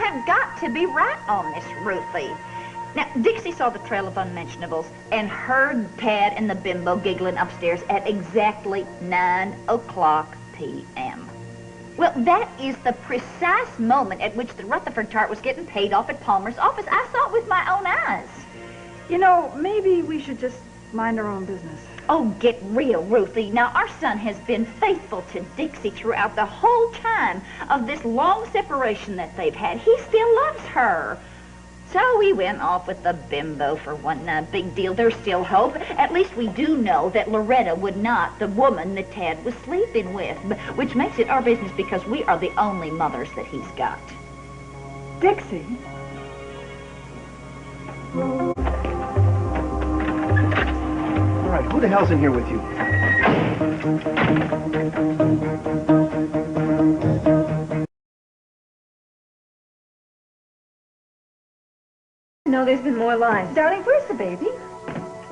have got to be right on this, Ruthie. Now, Dixie saw the trail of unmentionables and heard Tad and the bimbo giggling upstairs at exactly 9 o'clock p.m. Well, that is the precise moment at which the Rutherford chart was getting paid off at Palmer's office. I saw it with my own eyes. You know, maybe we should just mind our own business. Oh, get real, Ruthie. Now, our son has been faithful to Dixie throughout the whole time of this long separation that they've had. He still loves her. So we went off with the bimbo for one big deal. There's still hope. At least we do know that Loretta would not, the woman that Tad was sleeping with, which makes it our business because we are the only mothers that he's got. Dixie? All right, who the hell's in here with you? No, there's been more lines. Darling, where's the baby?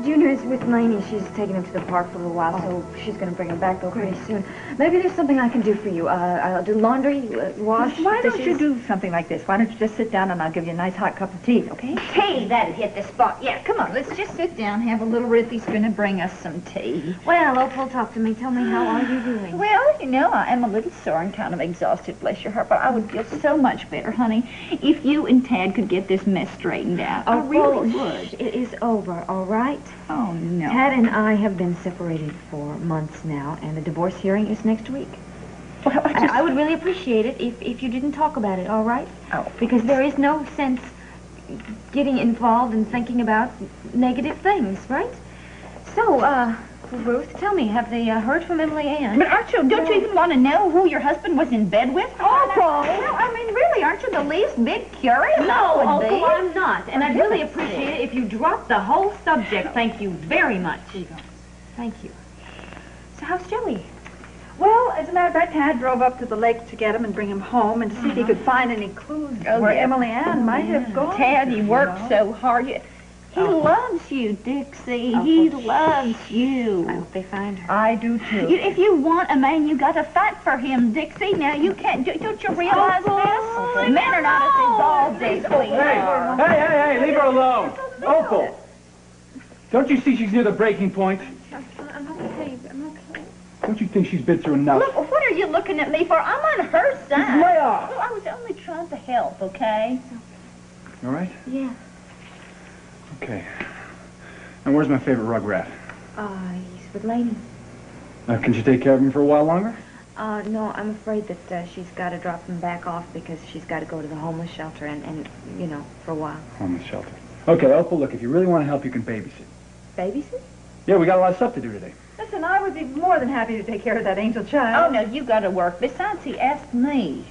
Junior's with Lainey. She's taking him to the park for a little while, so she's going to bring him back, though, pretty soon. Maybe there's something I can do for you. I'll do laundry, wash, Why don't dishes. you do something like this? Why don't you just sit down and I'll give you a nice hot cup of tea, okay? Tea, that'd hit the spot. Yeah, come on, let's just sit down, have a little. Ruthie's gonna bring us some tea. Well, Opal, talk to me. Tell me, how are you doing? Well, you know, I am a little sore and kind of exhausted, bless your heart, but I would feel so much better, honey, if you and Tad could get this mess straightened out. I really would. It is over, all right? Oh, no. Tad and I have been separated for months now, and the divorce hearing is next week. Well, I would really appreciate it if you didn't talk about it, all right? Oh. Because there is no sense getting involved and thinking about negative things, right? So, Ruth, tell me, have they heard from Emily Ann? But don't you even want to know who your husband was in bed with? Oh, no, I mean, really, aren't you the least bit curious? No, I would be. Uncle, I'm not. And I'd really appreciate it if you dropped the whole subject. Thank you very much. Thank you. So how's Joey? Well, as a matter of fact, Tad drove up to the lake to get him and bring him home and to see if he could find any clues where Emily Ann might have gone. Tad, he worked so hard. He loves you, Dixie. He loves you. I hope they find her. I do, too. If you want a man, you got to fight for him, Dixie. Now, you can't. Don't you realize this? Men are not as involved as we are. Hey, leave her alone. Opal. Don't you see she's near the breaking point? I'm okay. I'm okay. Don't you think she's been through enough? Look, what are you looking at me for? I'm on her side. Lay off. Well, I was only trying to help, okay? All right? Yeah. Okay. And where's my favorite rug rat? He's with Lainey. Can you take care of him for a while longer? No, I'm afraid that she's got to drop him back off because she's got to go to the homeless shelter and, you know, for a while. Homeless shelter. Okay, Opal, look, if you really want to help, you can babysit. Babysit? Yeah, we got a lot of stuff to do today. Listen, I would be more than happy to take care of that angel child. Oh, no, you got to work. Besides, he asked me.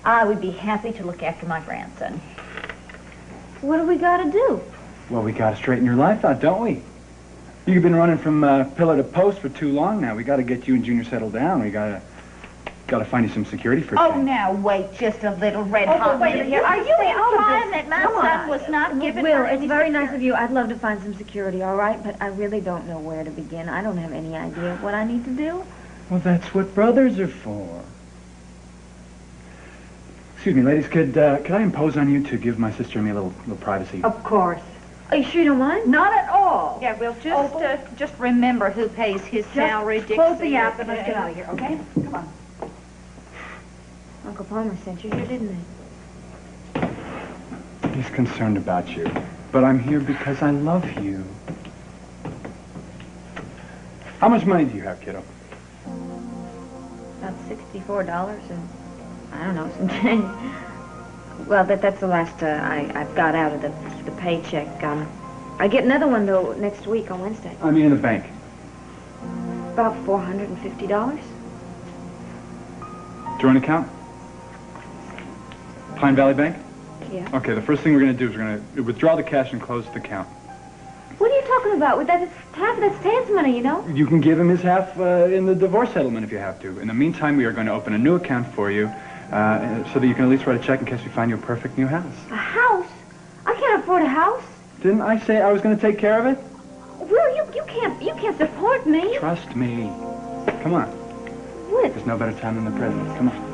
I would be happy to look after my grandson. What do we got to do? Well, we got to straighten your life out, don't we? You've been running from pillar to post for too long now. We got to get you and Junior settled down. We got to find you some security for a Oh, change. now, wait just a little, Red Hot. wait a minute. minute. Are you implying that my Come son on. was not given Will, her it's any very nice security? of you. I'd love to find some security, all right? But I really don't know where to begin. I don't have any idea what I need to do. Well, that's what brothers are for. Excuse me, ladies, could I impose on you to give my sister and me a little privacy? Of course. Are you sure you don't mind? Not at all. Yeah, well, just remember who pays his salary, Dixie. Close the app and let's get out of here, okay? Come on. Uncle Palmer sent you here, didn't he? He's concerned about you. But I'm here because I love you. How much money do you have, kiddo? About $64 and, I don't know, some change. Well, that's the last I've got out of the paycheck. I get another one, though, next week on Wednesday. I mean in the bank. About $450. Joint account? Pine Valley Bank? Yeah. Okay, the first thing we're going to do is we're going to withdraw the cash and close the account. What are you talking about? That's Tad's money, you know? You can give him his half in the divorce settlement if you have to. In the meantime, we are going to open a new account for you so that you can at least write a check in case we find you a perfect new house. A house? I can't afford a house. Didn't I say I was going to take care of it? Will, you can't support me. Trust me. Come on. What? There's no better time than the present. Come on.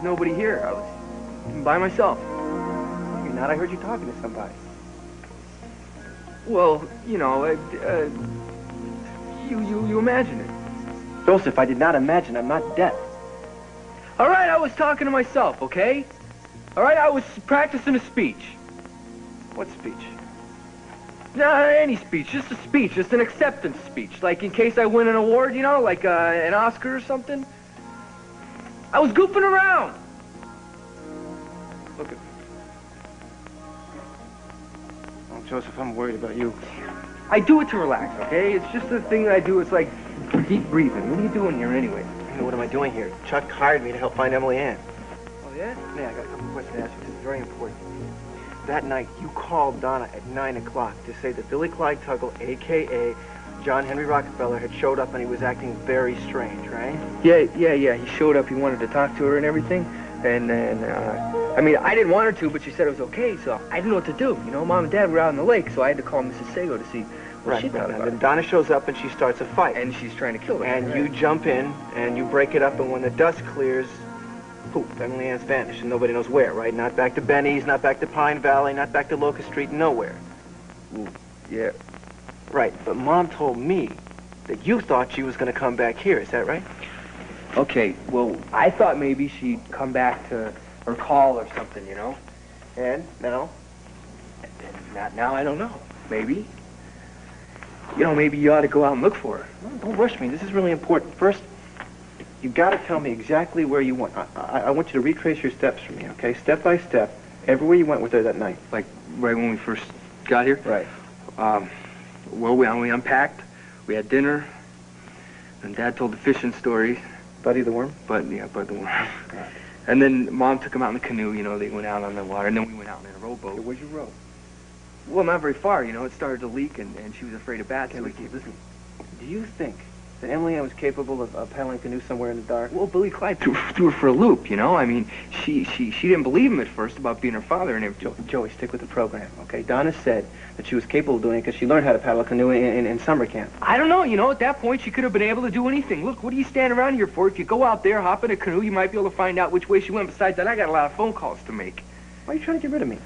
nobody here. I was by myself. You're not. I heard you talking to somebody. Well, you know, you imagine it. Joseph, I did not imagine. I'm not deaf. All right, I was talking to myself, okay? All right, I was practicing a speech. What speech? No, any speech, just a speech, just an acceptance speech. Like in case I win an award, you know, like an Oscar or something. I was goofing around. Look at me. Oh, Joseph, I'm worried about you. I do it to relax, okay? It's just the thing that I do. It's like deep breathing. What are you doing here anyway? What am I doing here? Chuck hired me to help find Emily Ann. Oh, yeah? Yeah, I got a couple questions to ask you. This is very important. That night, you called Donna at 9 o'clock to say that Billy Clyde Tuggle, a.k.a. John Henry Rockefeller, had showed up and he was acting very strange, right? Yeah. He showed up. He wanted to talk to her and everything. And then, I mean, I didn't want her to, but she said it was okay, so I didn't know what to do. You know, Mom and Dad were out on the lake, so I had to call Mrs. Sago to see what she thought about Then it. Donna shows up and she starts a fight. And she's trying to kill her. And you jump in and you break it up, and when the dust clears, poof, Emily Ann's vanished and nobody knows where, right? Not back to Benny's, not back to Pine Valley, not back to Locust Street, nowhere. Ooh, yeah. Right, but Mom told me that you thought she was going to come back here. Is that right? Okay, well, I thought maybe she'd come back to her call or something, you know? And now? Not now, I don't know. Maybe. You know, maybe you ought to go out and look for her. No, don't rush me. This is really important. First, you got to tell me exactly where you went. I want you to retrace your steps for me, okay? Step by step, everywhere you went with her that night. Like, right when we first got here? Right. Well, we unpacked, we had dinner, and Dad told the fishing story. Buddy the Worm? Buddy the Worm. And then Mom took him out in the canoe, you know, they went out on the water, and then we went out in a rowboat. Okay, where'd you row? Well, not very far, you know, it started to leak, and she was afraid of bats. Okay, So listen. Do you think that Emily Ann was capable of paddling a canoe somewhere in the dark? Well, Billy Clyde threw her for a loop, you know? I mean, she didn't believe him at first about being her father and everything. Joey, stick with the program, okay? Donna said that she was capable of doing it because she learned how to paddle a canoe in summer camp. I don't know, you know, at that point she could have been able to do anything. Look, what are you standing around here for? If you go out there, hop in a canoe, you might be able to find out which way she went. Besides that, I got a lot of phone calls to make. Why are you trying to get rid of me?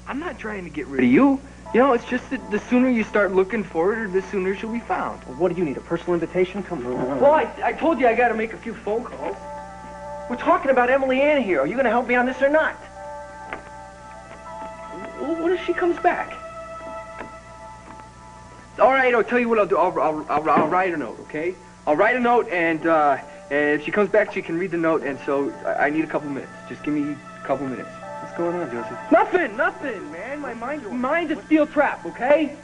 I'm not trying to get rid of you. You know, it's just that the sooner you start looking for her, the sooner she'll be found. Well, what do you need, a personal invitation? Come on. Well, I told you I got to make a few phone calls. We're talking about Emily Ann here. Are you going to help me on this or not? Well, what if she comes back? All right, I'll tell you what I'll do. I'll write a note, okay? I'll write a note, and if she comes back, she can read the note, and so I need a couple minutes. Just give me a couple minutes. What's going on, Joseph? Nothing, man. My mind's a steel trap, okay?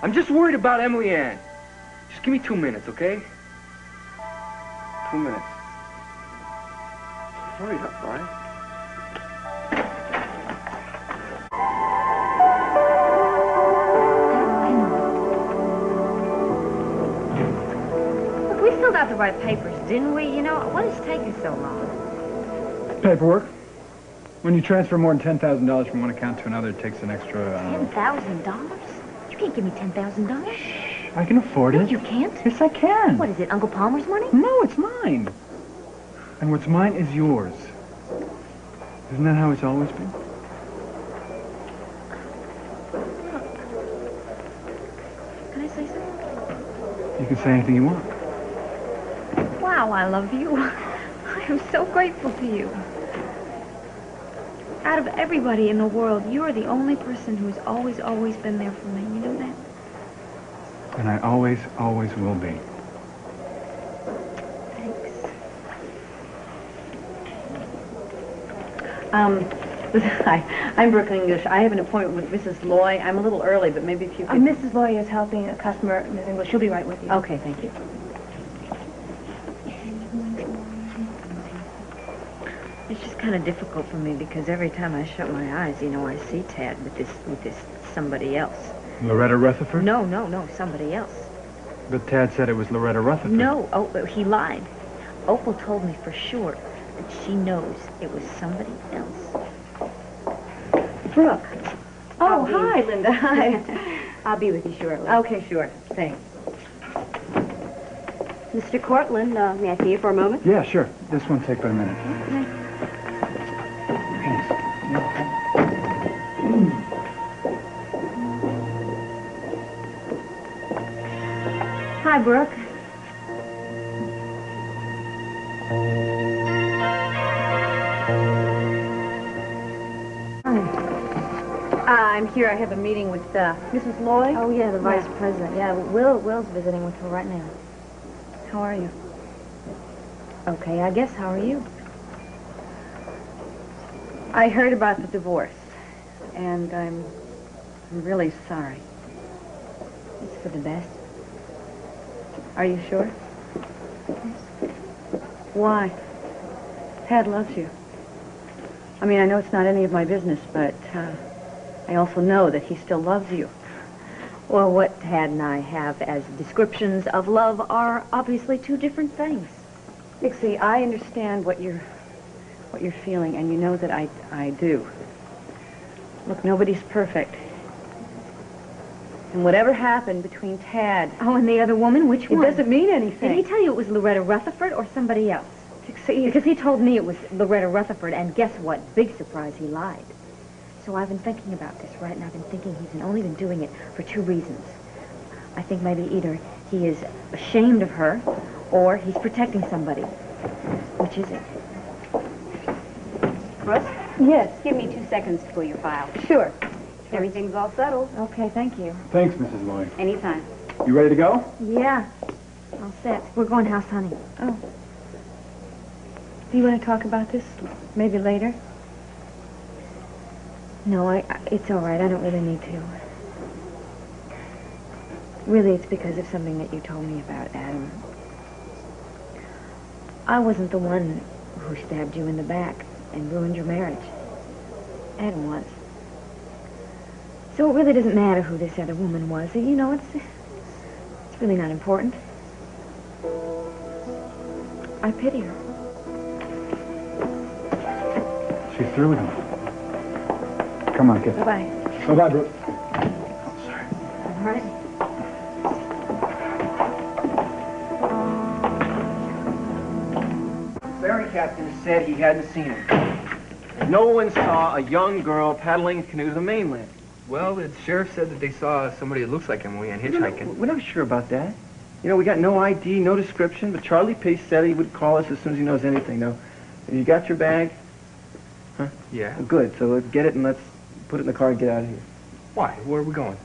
I'm just worried about Emily Ann. Just give me 2 minutes, okay? 2 minutes. Hurry up, all right? Look, we filled out the right papers, didn't we? You know, what is taking so long? Paperwork. When you transfer more than $10,000 from one account to another, it takes an extra... $10,000? You can't give me $10,000. Shh, I can afford No, it. you can't. Yes, I can. What is it, Uncle Palmer's money? No, it's mine. And what's mine is yours. Isn't that how it's always been? Can I say something? You can say anything you want. Wow, I love you. I am so grateful to you. Out of everybody in the world, you're the only person who's always been there for me. You know that? And I always will be. Hi, I'm Brooke English. I have an appointment with Mrs. Loy. I'm a little early, but maybe if you could... Mrs. Loy is helping a customer, Miss English. She'll be right with you. Okay, thank you. It's just kind of difficult for me because every time I shut my eyes, you know, I see Tad with this somebody else. Loretta Rutherford? No, somebody else. But Tad said it was Loretta Rutherford. No, he lied. Opal told me for sure that she knows it was somebody else. Brooke. Oh, hi, Linda. Hi. I'll be with you shortly. Okay, sure. Thanks. Mr. Cortland, may I see you for a moment? Yeah, sure. This won't take but a minute. Hi, Brooke. I'm here. I have a meeting with Mrs. Lloyd. Oh, yeah, the vice president. Yeah, Will's visiting with her right now. How are you? Okay, I guess. How are you? I heard about the divorce, and I'm really sorry. It's for the best. Are you sure? Why? Tad loves you. I mean, I know it's not any of my business, but I also know that he still loves you. Well, what Tad and I have as descriptions of love are obviously two different things. Dixie, I understand what you're feeling, and you know that I do. Look, nobody's perfect. And whatever happened between Tad... Oh, and the other woman? Which one? It doesn't mean anything. Did he tell you it was Loretta Rutherford or somebody else? Dixie... Because he told me it was Loretta Rutherford, and guess what? Big surprise, he lied. So I've been thinking about this, right? And I've been thinking he's only been doing it for two reasons. I think maybe either he is ashamed of her, or he's protecting somebody. Which is it? Russ? Yes. Give me 2 seconds to pull your file. Sure. Everything's all settled. Okay, thank you. Thanks, Mrs. Lloyd. Anytime. You ready to go? Yeah. All set. We're going house hunting. Oh. Do you want to talk about this maybe later? No, it's all right. I don't really need to. Really, it's because of something that you told me about, Adam. I wasn't the one who stabbed you in the back and ruined your marriage. Adam was. So it really doesn't matter who this other woman was. You know, it's really not important. I pity her. She's through with him. Come on, kid. Bye-bye. Bye-bye, Brooke. All right. The ferry captain said he hadn't seen him. No one saw a young girl paddling a canoe to the mainland. Well, the sheriff said that they saw somebody that looks like Emily and hitchhiking. We're not sure about that. You know, we got no ID, no description, but Charlie Pace said he would call us as soon as he knows anything. Now, you got your bag? Huh? Yeah. Well, good. So let's get it and let's put it in the car and get out of here. Why? Where are we going?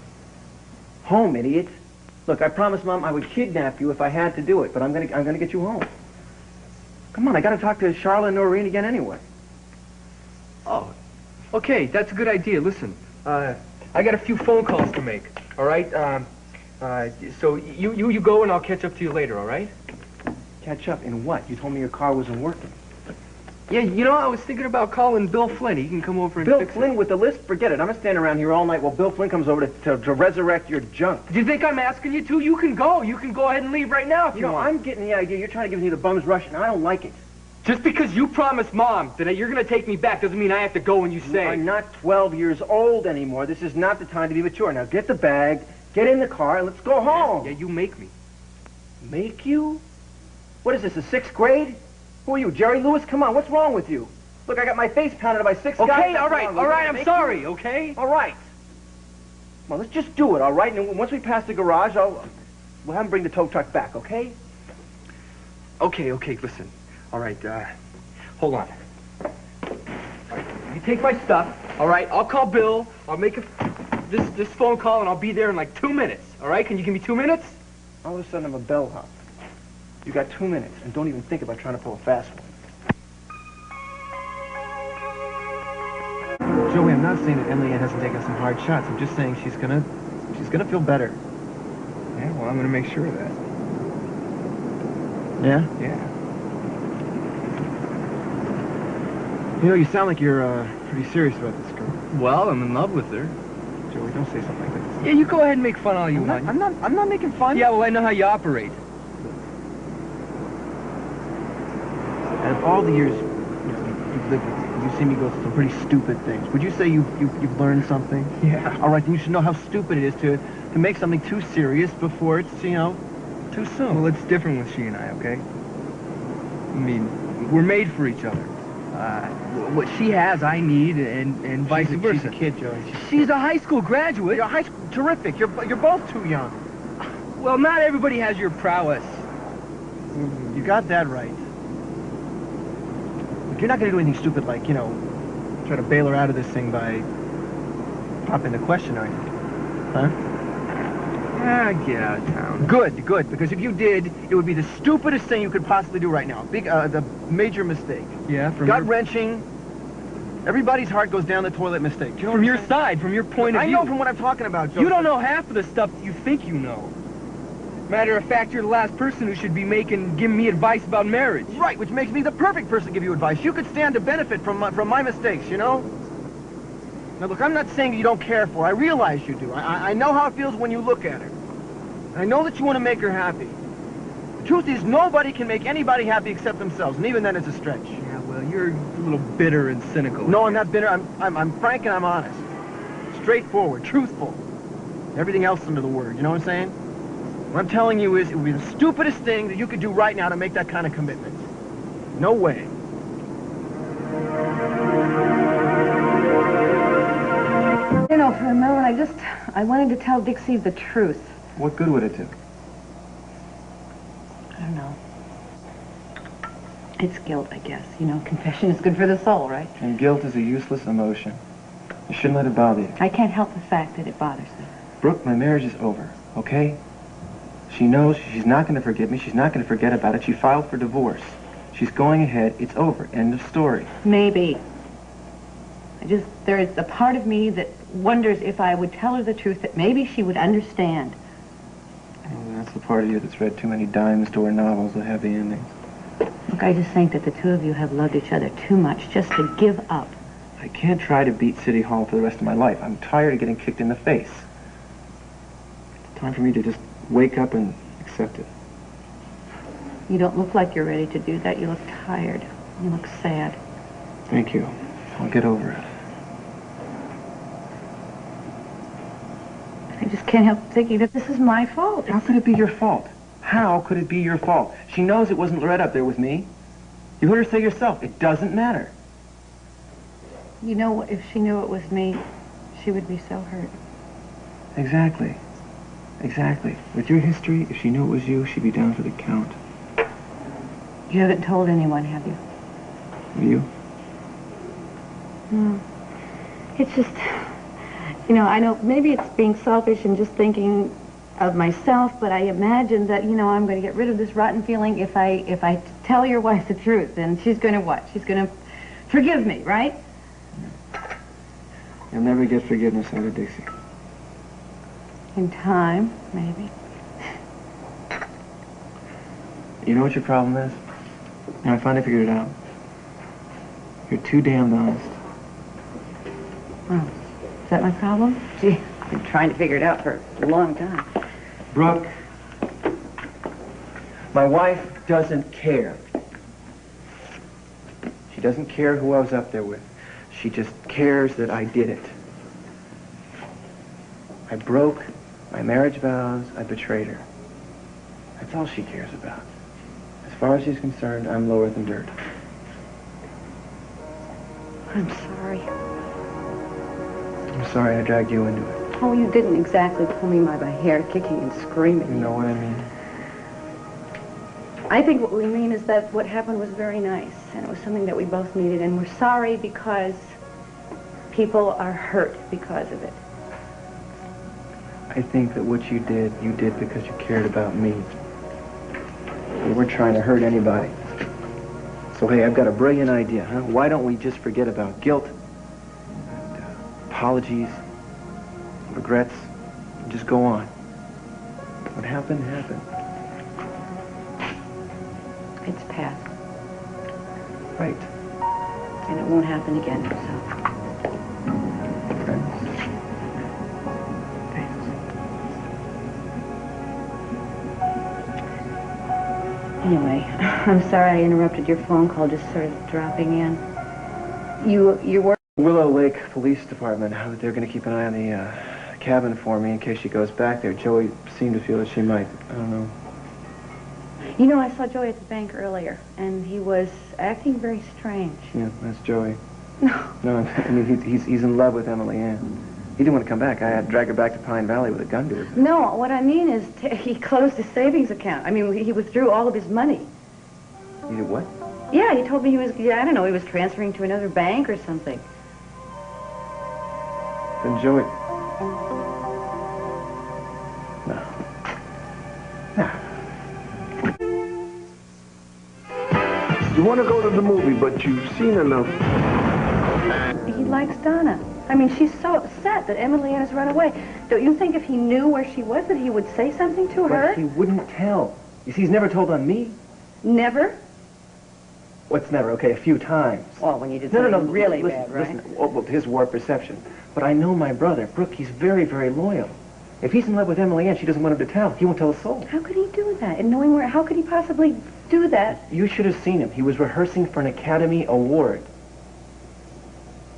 Home, idiot. Look, I promised Mom I would kidnap you if I had to do it, but I'm gonna get you home. Come on, I gotta talk to Charlotte and Noreen again anyway. Oh, okay, that's a good idea. Listen, I got a few phone calls to make, all right? So you go and I'll catch up to you later, all right? Catch up in what? You told me your car wasn't working. Yeah, you know, I was thinking about calling Bill Flynn. He can come over and Bill fix Flynn it. with the list? Forget it. I'm gonna stand around here all night while Bill Flynn comes over to resurrect your junk. Do you think I'm asking you to? You can go. You can go ahead and leave right now if you You know, want. I'm getting the idea you're trying to give me the bum's rush, and I don't like it. Just because you promised Mom that you're going to take me back doesn't mean I have to go when you You say. are not 12 years old anymore. This is not the time to be mature. Now get the bag, get in the car, and let's go home. Yeah, you make me. Make you? What is this, the 6th grade? Who are you, Jerry Lewis? Come on, what's wrong with you? Look, I got my face pounded by 6 guys. Okay, all right, I'm Make sorry, okay? All right. Well, let's just do it, all right? And then once we pass the garage, we'll have them bring the tow truck back, okay? Okay, listen. All right, hold on. All right, you take my stuff, all right? I'll call Bill. I'll make this phone call, and I'll be there in like 2 minutes, all right? Can you give me 2 minutes? All of a sudden, I'm a bellhop. You got 2 minutes, and don't even think about trying to pull a fast one. Joey, I'm not saying that Emily Ann hasn't taken some hard shots. I'm just saying she's gonna feel better. Yeah, well, I'm going to make sure of that. Yeah? Yeah. You know, you sound like you're pretty serious about this girl. Well, I'm in love with her. Joey, don't say something like that. Yeah, you go ahead and make fun all you want. I'm not making fun. Yeah, well, I know how you operate. Out of all the years you've lived with me, you've seen me go through some pretty stupid things. Would you say you've learned something? Yeah. All right, then you should know how stupid it is to make something too serious before it's, Too soon. Well, it's different with she and I, okay? I mean, we're made for each other. What she has, I need, and vice versa. She's a kid, Joey. She's a high school graduate. You're high school, terrific. You're both too young. Well, not everybody has your prowess. You got that right. But you're not going to do anything stupid like, try to bail her out of this thing by popping the question, are you? Huh? Get out of town. Good, because if you did, it would be the stupidest thing you could possibly do right now. The major mistake. Yeah, gut-wrenching. Everybody's heart goes down the toilet mistake. Do you know from your side, from your point of view. I know from what I'm talking about, Joseph. You don't know half of the stuff that you think you know. Matter of fact, you're the last person who should be giving me advice about marriage. Right, which makes me the perfect person to give you advice. You could stand to benefit from my mistakes, you know? Now, look, I'm not saying you don't care for her. I realize you do. I know how it feels when you look at her. And I know that you want to make her happy. The truth is, nobody can make anybody happy except themselves, and even then it's a stretch. Yeah, well, you're a little bitter and cynical. No, I'm not bitter. I'm frank and I'm honest. Straightforward, truthful. Everything else under the word, you know what I'm saying? What I'm telling you is, it would be the stupidest thing that you could do right now to make that kind of commitment. No way. You know, for a moment, I wanted to tell Dixie the truth. What good would it do? I don't know. It's guilt, I guess. You know, confession is good for the soul, right? And guilt is a useless emotion. You shouldn't let it bother you. I can't help the fact that it bothers me. Brooke, my marriage is over, okay? She knows she's not going to forgive me. She's not going to forget about it. She filed for divorce. She's going ahead. It's over. End of story. Maybe. There is a part of me that wonders if I would tell her the truth, that maybe she would understand. Oh, that's the part of you that's read too many dime store novels that have the endings. Look, I just think that the two of you have loved each other too much just to give up. I can't try to beat City Hall for the rest of my life. I'm tired of getting kicked in the face. It's time for me to just wake up and accept it. You don't look like you're ready to do that. You look tired. You look sad. Thank you. I'll get over it. I just can't help thinking that this is my fault. How could it be your fault? How could it be your fault? She knows it wasn't Loretta up there with me. You heard her say yourself, it doesn't matter. You know, if she knew it was me, she would be so hurt. Exactly. Exactly. With your history, if she knew it was you, she'd be down for the count. You haven't told anyone, have you? You? No. It's just, I know maybe it's being selfish and just thinking of myself, but I imagine that, I'm going to get rid of this rotten feeling if I tell your wife the truth. And she's going to what? She's going to forgive me, right? You'll never get forgiveness out of Dixie. In time, maybe. You know what your problem is? And I finally figured it out. You're too damned honest. Oh, is that my problem? Gee, I've been trying to figure it out for a long time. Brooke, my wife doesn't care. She doesn't care who I was up there with. She just cares that I did it. I broke my marriage vows. I betrayed her. That's all she cares about. As far as she's concerned, I'm lower than dirt. I'm sorry. I'm sorry I dragged you into it. Oh, you didn't exactly pull me by my hair, kicking and screaming. You know what I mean? I think what we mean is that what happened was very nice, and it was something that we both needed, and we're sorry because people are hurt because of it. I think that what you did because you cared about me. You weren't trying to hurt anybody. So, hey, I've got a brilliant idea, huh? Why don't we just forget about guilt, and, apologies, regrets, and just go on? What happened, happened. It's past, Right. and it won't happen again, so. Friends. Anyway, I'm sorry I interrupted your phone call, just sort of dropping in. You work... Willow Lake Police Department, they're going to keep an eye on the cabin for me in case she goes back there. Joey seemed to feel that she might. I don't know. You know, I saw Joey at the bank earlier, and he was acting very strange. Yeah, that's Joey. No. No, I mean, he's in love with Emily Ann. He didn't want to come back. I had to drag her back to Pine Valley with a gun to her. No, what I mean is he closed his savings account. I mean, he withdrew all of his money. You did what? Yeah, he told me he was, I don't know, he was transferring to another bank or something. Then Joey... No. You want to go to the movie, but you've seen enough. He likes Donna. I mean, she's so upset that Emily Ann has run away. Don't you think if he knew where she was that he would say something to her? But he wouldn't tell. You see, he's never told on me. Never? What's never? Okay, a few times. Well, when you did something really listen, bad, right? Listen, well, his warped perception. But I know my brother, Brooke, he's very, very loyal. If he's in love with Emily Ann, she doesn't want him to tell. He won't tell a soul. How could he do that? And knowing where, how could he possibly do that? You should have seen him. He was rehearsing for an Academy Award.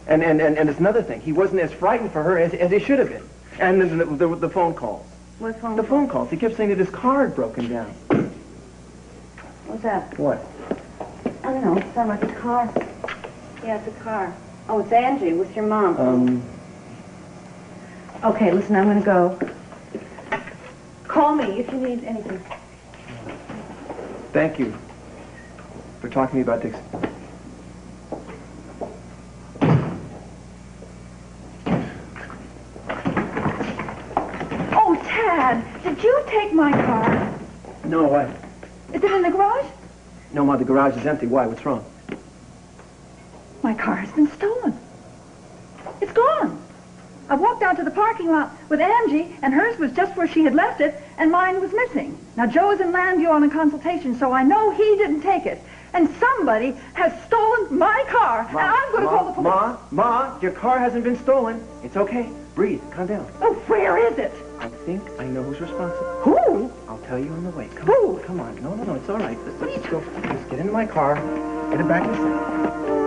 And it's another thing. He wasn't as frightened for her as he should have been. And the phone calls. What phone The phone calls. He kept saying that his car had broken down. What's that? What? I don't know. It sounded like a car. Yeah, it's a car. Oh, it's Angie with your mom. Okay, listen, I'm going to go. Call me if you need anything. Thank you for talking to me about Dixie. Oh, Tad, did you take my car? No, why? Is it in the garage? No, Ma, the garage is empty. Why? What's wrong? My car has been stolen. It's gone. I walked out to the parking lot with Angie, and hers was just where she had left it, and mine was missing. Now, Joe is in Landview on a consultation, so I know he didn't take it. And somebody has stolen my car, Ma, and I'm going to call the police. Ma, your car hasn't been stolen. It's okay. Breathe. Calm down. Oh, where is it? I think I know who's responsible. Who? I'll tell you on the way. Come Who? on. Come on. No, it's all right. Let's just go. Just get into my car. Get it back in a second.